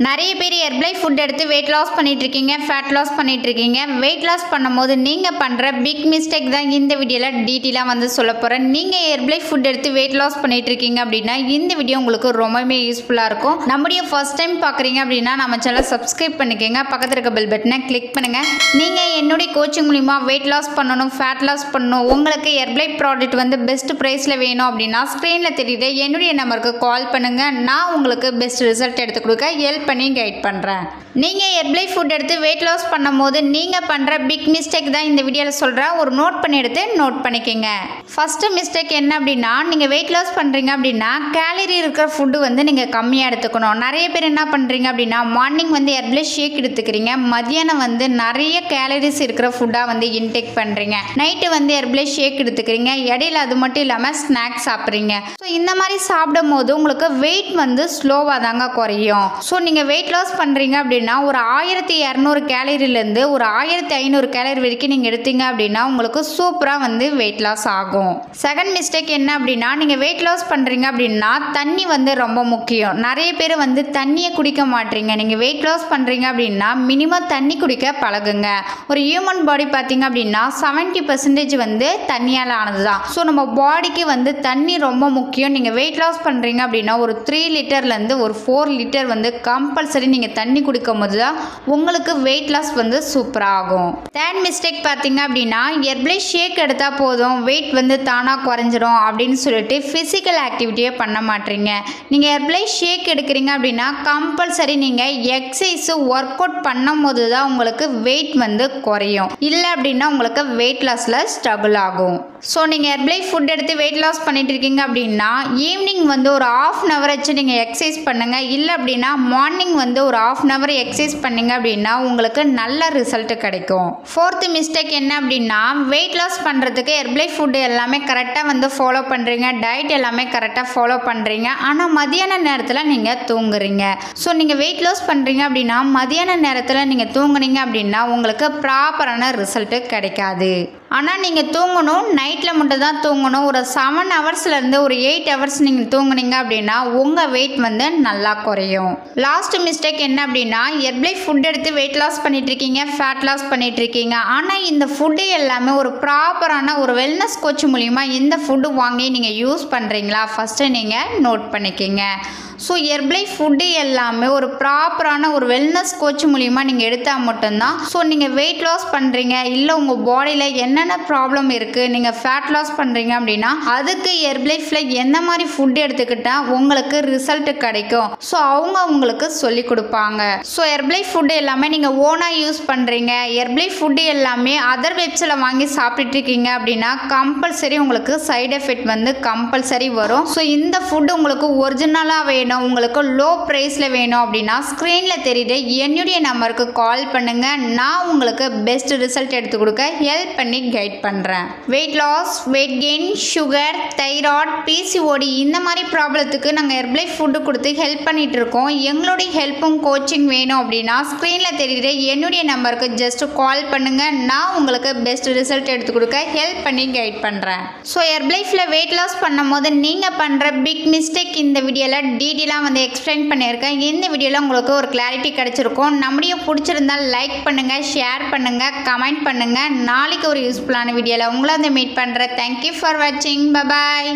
நிறைய பேர் ஹெர்பலை ஃபுட் எடுத்து வெயிட் லாஸ் பண்ணிட்டு இருக்கீங்க, ஃபேட் லாஸ் பண்ணிட்டு இருக்கீங்க. வெயிட் லாஸ் பண்ணும்போது நீங்கள் பண்ணுற பிக் மிஸ்டேக் தான் இந்த வீடியோவில் டீட்டெயிலாக வந்து சொல்ல போகிறேன். நீங்கள் ஹெர்பலை ஃபுட் எடுத்து வெயிட் லாஸ் பண்ணிட்டு இருக்கீங்க அப்படின்னா இந்த வீடியோ உங்களுக்கு ரொம்பவே யூஸ்ஃபுல்லாக இருக்கும். நம்முடைய ஃபர்ஸ்ட் டைம் பார்க்குறீங்க அப்படின்னா நம்ம சேனலை சப்ஸ்கிரைப் பண்ணிக்கோங்க, பக்கத்தில் இருக்க பெல் பட்டனை கிளிக் பண்ணுங்கள். நீங்கள் என்னுடைய கோச்சிங் மூலிமா வெயிட் லாஸ் பண்ணணும், ஃபேட் லாஸ் பண்ணணும், உங்களுக்கு ஹெர்பலை ப்ராடக்ட் வந்து பெஸ்ட் ப்ரைஸில் வேணும் அப்படின்னா ஸ்க்ரீனில் தெரியுது என்னுடைய நம்பருக்கு கால் பண்ணுங்கள். நான் உங்களுக்கு பெஸ்ட் ரிசல்ட் எடுத்து கொடுக்க ஹெல்ப் பண்ணி கைட் பண்ணுறேன். நீங்கள் ஹெர்பலை ஃபுட் எடுத்து வெயிட் லாஸ் பண்ணும்போது நீங்கள் பண்ணுற பிக் மிஸ்டேக் தான் இந்த வீடியோவில் சொல்கிறேன். ஒரு நோட் பண்ணி எடுத்து நோட் பண்ணிக்கோங்க. ஃபஸ்ட்டு மிஸ்டேக் என்ன அப்படின்னா, நீங்கள் வெயிட் லாஸ் பண்ணுறீங்க அப்படின்னா கேலரி இருக்கிற ஃபுட்டு வந்து நீங்கள் கம்மியாக எடுத்துக்கணும். நிறைய பேர் என்ன பண்ணுறீங்க அப்படின்னா மார்னிங் வந்து ஹெர்பலை ஷேக் எடுத்துக்கிறீங்க, மதியானம் வந்து நிறைய கேலரிஸ் இருக்கிற ஃபுட்டாக வந்து இன்டேக் பண்ணுறீங்க, நைட்டு வந்து ஹெர்பலை ஷேக் எடுத்துக்கிறீங்க, இடையில அது மட்டும் இல்லாமல் ஸ்நாக்ஸ் சாப்பிட்றீங்க. ஸோ இந்த மாதிரி சாப்பிடும் போது உங்களுக்கு வெயிட் வந்து ஸ்லோவாக தாங்க குறையும். ஸோ நீங்கள் வெயிட் லாஸ் பண்ணுறீங்க அப்படின்னா ஒரு 1200 கேலரியிலேருந்து ஒரு 1500 கேலரி வரைக்கும் நீங்கள் எடுத்தீங்க அப்படின்னா உங்களுக்கு சூப்பராக வந்து வெயிட் லாஸ் ஆகும். செகண்ட் மிஸ்டேக் என்ன அப்படின்னா, நீங்கள் வெயிட் லாஸ் பண்ணுறீங்க அப்படின்னா தண்ணி வந்து ரொம்ப முக்கியம். நிறைய பேர் வந்து தண்ணியை குடிக்க மாட்டீங்க. நீங்கள் வெயிட் லாஸ் பண்ணுறீங்க அப்படின்னா மினிமம் தண்ணி குடிக்க பழகுங்க. ஒரு ஹியூமன் பாடி பார்த்தீங்க அப்படின்னா 70% வந்து தண்ணியால் ஆனது தான். ஸோ நம்ம பாடிக்கு வந்து தண்ணி ரொம்ப முக்கியம். நீங்கள் வெயிட் லாஸ் பண்ணுறீங்க அப்படின்னா ஒரு 3 லிட்டர்லேருந்து ஒரு 4 லிட்டர் வந்து கம்பல்சரி நீங்கள் தண்ணி குடிக்கும் போது தான் உங்களுக்கு வெயிட் லாஸ் வந்து சூப்பராக ஆகும். தேர்ட் மிஸ்டேக் பார்த்தீங்க அப்படின்னா, ஹெர்பலை ஷேக் எடுத்தால் போதும் வெயிட் வந்து தானாக குறைஞ்சிரும் அப்படின்னு சொல்லிட்டு ஃபிசிக்கல் ஆக்டிவிட்டியே பண்ண மாட்டீங்க. நீங்கள் ஹெர்பலை ஷேக் எடுக்கிறீங்க அப்படின்னா கம்பல்சரி நீங்கள் எக்ஸசைஸ் ஒர்க் அவுட் பண்ணும் போது தான் உங்களுக்கு வெயிட் வந்து குறையும். இல்லை அப்படின்னா உங்களுக்கு வெயிட் லாஸில் ஸ்ட்ரகிள் ஆகும். ஸோ நீங்கள் ஹெர்பலை ஃபுட் எடுத்து வெயிட் லாஸ் பண்ணிட்டு இருக்கீங்க அப்படின்னா ஈவினிங் வந்து ஒரு 1/2 hour வச்சு நீங்கள் எக்ஸசைஸ் பண்ணுங்கள். இல்லை அப்படின்னா மார்னிங் வந்து ஒரு 1/2 hour எக்ஸசைஸ் பண்ணிங்க அப்படின்னா உங்களுக்கு நல்ல ரிசல்ட் கிடைக்கும். ஃபோர்த்து மிஸ்டேக் என்ன அப்படின்னா, வெயிட் லாஸ் பண்ணுறதுக்கு ஹெர்பலை ஃபுட்டு எல்லாமே கரெக்டாக வந்து ஃபாலோ பண்ணுறீங்க, டயட் எல்லாமே கரெக்டாக ஃபாலோ பண்ணுறீங்க, ஆனால் மதியான நேரத்தில் நீங்கள் தூங்குறீங்க. ஸோ நீங்கள் வெயிட் லாஸ் பண்ணுறீங்க அப்படின்னா மதியான நேரத்தில் நீங்கள் தூங்குனீங்க அப்படின்னா உங்களுக்கு ப்ராப்பரான ரிசல்ட்டு கிடைக்காது. ஆனால் நீங்கள் தூங்கணும், நைட்டில் மட்டும் தான் தூங்கணும். ஒரு 7 hours ஒரு 8 hours நீங்கள் தூங்குனீங்க அப்படின்னா உங்கள் வெயிட் வந்து நல்லா குறையும். லாஸ்ட் மிஸ்டேக் என்ன அப்படின்னா, ஹெர்பலை ஃபுட் எடுத்து வெயிட் லாஸ் பண்ணிட்டு இருக்கீங்க, ஃபேட் லாஸ் பண்ணிட்டு இருக்கீங்க, ஆனால் இந்த ஃபுட்டு எல்லாமே ஒரு ப்ராப்பரான ஒரு வெல்னஸ் கோச் மூலிமா இந்த ஃபுட்டு வாங்கி நீங்கள் யூஸ் பண்ணுறீங்களா ஃபஸ்ட்டு நீங்கள் நோட் பண்ணிக்கிங்க. ஸோ ஹெர்பலை ஃபுட்டு எல்லாமே ஒரு ப்ராப்பரான ஒரு வெல்னஸ் கோச் மூலிமா நீங்கள் எடுத்தால் மட்டும்தான். ஸோ நீங்கள் வெயிட் லாஸ் பண்ணுறீங்க, இல்லை உங்கள் பாடியில் என்னென்ன ப்ராப்ளம் இருக்குது, நீங்கள் ஃபேட் லாஸ் பண்ணுறீங்க அப்படின்னா அதுக்கு ஹெர்பலைஃபில் எந்த மாதிரி ஃபுட்டு எடுத்துக்கிட்டால் உங்களுக்கு ரிசல்ட் கிடைக்கும். ஸோ அவங்க உங்களுக்கு சொல்லி கொடுப்பாங்க. ஸோ ஹெர்பலை ஃபுட்டு எல்லாமே நீங்கள் ஓனாக யூஸ் பண்ணுறீங்க, ஹெர்பலை ஃபுட்டு எல்லாமே அதர் வெப்ஸில் வாங்கி சாப்பிட்டுட்டு இருக்கீங்க அப்படின்னா கம்பல்சரி உங்களுக்கு சைடு எஃபெக்ட் வந்து கம்பல்சரி வரும். ஸோ இந்த ஃபுட்டு உங்களுக்கு ஒரிஜினலாக வேணும், உங்களுக்கு லோ பிரைஸில் வேணும் அப்படின்னா ஸ்க்ரீனில் தெரியுது என்னுடைய நம்பருக்கு கால் பண்ணுங்கள். நான் உங்களுக்கு பெஸ்ட் ரிசல்ட் எடுத்து கொடுக்க ஹெல்ப் பண்ணி கைட் பண்ணுறேன். Weight loss, weight gain, sugar, thyroid, PCOD இந்த மாதிரி ப்ராப்ளத்துக்கு நாங்கள் ஹெர்பலை ஃபுட்டு கொடுத்து ஹெல்ப் பண்ணிகிட்டு இருக்கோம். எங்களுடைய ஹெல்ப்பும் கோச்சிங் வேணும் அப்படின்னா ஸ்க்ரீனில் தெரியுது என்னுடைய நம்பருக்கு ஜஸ்ட் கால் பண்ணுங்கள். நான் உங்களுக்கு பெஸ்ட் ரிசல்ட் எடுத்து கொடுக்க ஹெல்ப் பண்ணி கைட் பண்ணுறேன். ஸோ ஹெர்பலைஃபில் வெயிட் லாஸ் பண்ணும் போது நீங்கள் பண்ணுற பிக் மிஸ்டேக் இந்த வீடியோவில் டீட்டெயிலாக வந்து எக்ஸ்பிளைன் பண்ணியிருக்கேன். இந்த வீடியோவில் உங்களுக்கு ஒரு கிளாரிட்டி கிடைச்சிருக்கும். நம்முடைய பிடிச்சிருந்தால் லைக் பண்ணுங்கள், ஷேர் பண்ணுங்கள், கமெண்ட் பண்ணுங்கள். நாளைக்கு ஒரு யூஸ்ஃபுல்லான வீடியோவில் உங்களை வந்து மீட் பண்ணுறேன். தேங்க்யூ ஃபார் வாட்சிங். Bye bye.